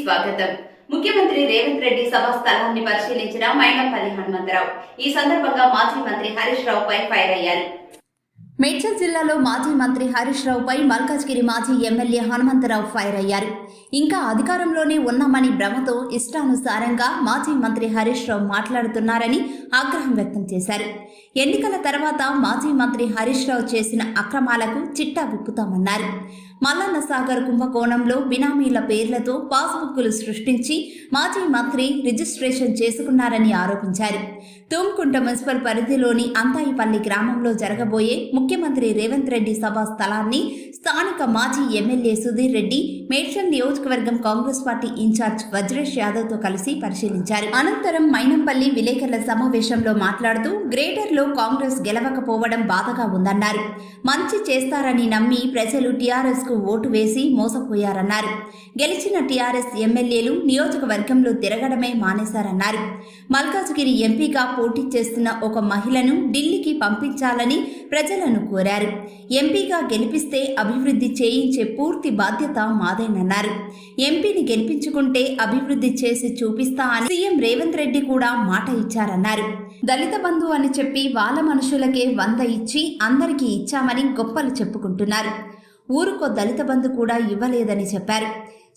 స్వాగతం. ముఖ్యమంత్రి రేవంత్ రెడ్డి సభా స్థలాన్ని పరిశీలించిన మైనంపల్లి హనుమంతరావు ఈ సందర్భంగా మాజీ మంత్రి హరీష్ రావుపై ఫైర్ అయ్యారు. మేడ్చల్ జిల్లాలో మాజీ మంత్రి హరీష్ రావుపై మల్కాజ్గిరి మాజీ ఎమ్మెల్యే హనుమంతరావు ఫైర్ అయ్యారు. ఇంకా అధికారంలోనే ఉన్నామని భ్రమతో ఇష్టానుసారంగా మాజీ మంత్రి హరీష్ రావు మాట్లాడుతున్నారని ఆగ్రహం వ్యక్తం చేశారు. ఎన్నికల తర్వాత మాజీ మంత్రి హరీష్ రావు చేసిన అక్రమాలకు చిట్టా విప్పుతామన్నారు. మల్లన్న సాగర్ కుంభకోణంలో బినామీల పేర్లతో పాస్బుక్లు సృష్టించి మాజీ మంత్రి రిజిస్ట్రేషన్ చేసుకున్నారని ఆరోపించారు. తుమ్కుంట మున్సిపల్ పరిధిలోని అంతాయిపల్లి గ్రామంలో జరగబోయే ముఖ్యమంత్రి రేవంత్ రెడ్డి సభా స్థలాన్ని స్థానిక మాజీ ఎమ్మెల్యే సుధీర్ రెడ్డి మేడ్చల్ నియోజకవర్గం కాంగ్రెస్ పార్టీ ఇన్ఛార్జ్ వజ్రేష్ యాదవ్తో కలిసి పరిశీలించారు. అనంతరం మైనంపల్లి విలేకరుల సమావేశంలో మాట్లాడుతూ గ్రేటర్లో కాంగ్రెస్ గెలవకపోవడం బాధగా ఉందన్నారు. మంచి చేస్తారని నమ్మి ప్రజలు టీఆర్ఎస్ కు ఓటు వేసి మోసపోయారన్నారు. గెలిచిన టీఆర్ఎస్ ఎమ్మెల్యేలు నియోజకవర్గంలో తిరగడమే మానేశారన్నారు. మల్కాజ్గిరి ఎంపీగా పోటీ చేస్తున్న ఒక మహిళను ఢిల్లీకి పంపించాలని ప్రజలను కోరారు. ఎంపీగా గెలిపిస్తే అభివృద్ధి చేయించే పూర్తి బాధ్యత మాదేనన్నారు. ఎంపీని గెలిపించుకుంటే అభివృద్ధి చేసి చూపిస్తా అని సీఎం రేవంత్ రెడ్డి కూడా మాట ఇచ్చారన్నారు. దళిత బంధు అని చెప్పి వాళ్ళ మనుషులకే 100 ఇచ్చి అందరికీ ఇచ్చామని గొప్పలు చెప్పుకుంటున్నారు. ఊరుకో దళిత బంధు కూడా ఇవ్వలేదని చెప్పారు.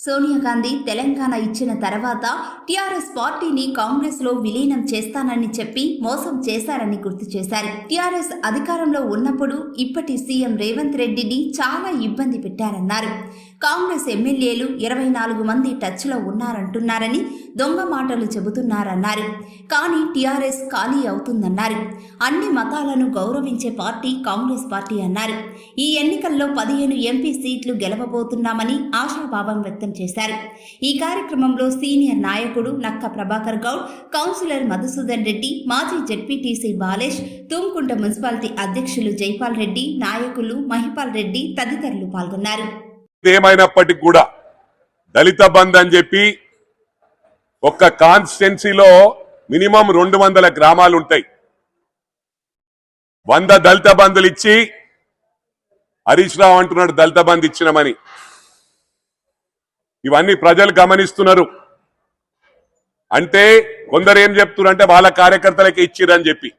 సోనియా గాంధీ తెలంగాణ ఇచ్చిన తర్వాత టీఆర్ఎస్ పార్టీని కాంగ్రెస్ లో విలీనం చేస్తానని చెప్పి మోసం చేశారని గుర్తు చేశారు. టీఆర్ఎస్ అధికారంలో ఉన్నప్పుడు ఇప్పటి సీఎం రేవంత్ రెడ్డిని చాలా ఇబ్బంది పెట్టారన్నారు. కాంగ్రెస్ ఎమ్మెల్యేలు 24 మంది టచ్ లో ఉన్నారంటున్నారని దొంగ మాటలు చెబుతున్నారన్నారు. కానీ టీఆర్ఎస్ ఖాళీ అవుతుందన్నారు. అన్ని మతాలను గౌరవించే పార్టీ కాంగ్రెస్ పార్టీ అన్నారు. ఈ ఎన్నికల్లో 15 ఎంపీ సీట్లు గెలవబోతున్నామని ఆశాభావం వ్యక్తం చేశారు. ఈ కార్యక్రమంలో సీనియర్ నాయకుడు నక్క ప్రభాకర్ గౌడ్, కౌన్సిలర్ మధుసూదన్ రెడ్డి, మాజీ జెడ్పీటీసీ బాలేష్, తుమ్కుంట మున్సిపాలిటీ అధ్యక్షులు జైపాల్ రెడ్డి, నాయకులు మహిపాల్ రెడ్డి తదితరులు పాల్గొన్నారు. ఏమైనప్పటికీ కూడా దళిత బంధు అని చెప్పి ఒక్క కాన్స్టిట్యున్సీలో మినిమం 200 గ్రామాలు ఉంటాయి. 100 దళిత బంధులు ఇచ్చి హరీష్ రావు అంటున్నాడు దళిత బంధు ఇచ్చినామని. ఇవన్నీ ప్రజలు గమనిస్తున్నారు. అంటే కొందరు ఏం చెప్తున్నారంటే వాళ్ళ కార్యకర్తలకి ఇచ్చిరని చెప్పి.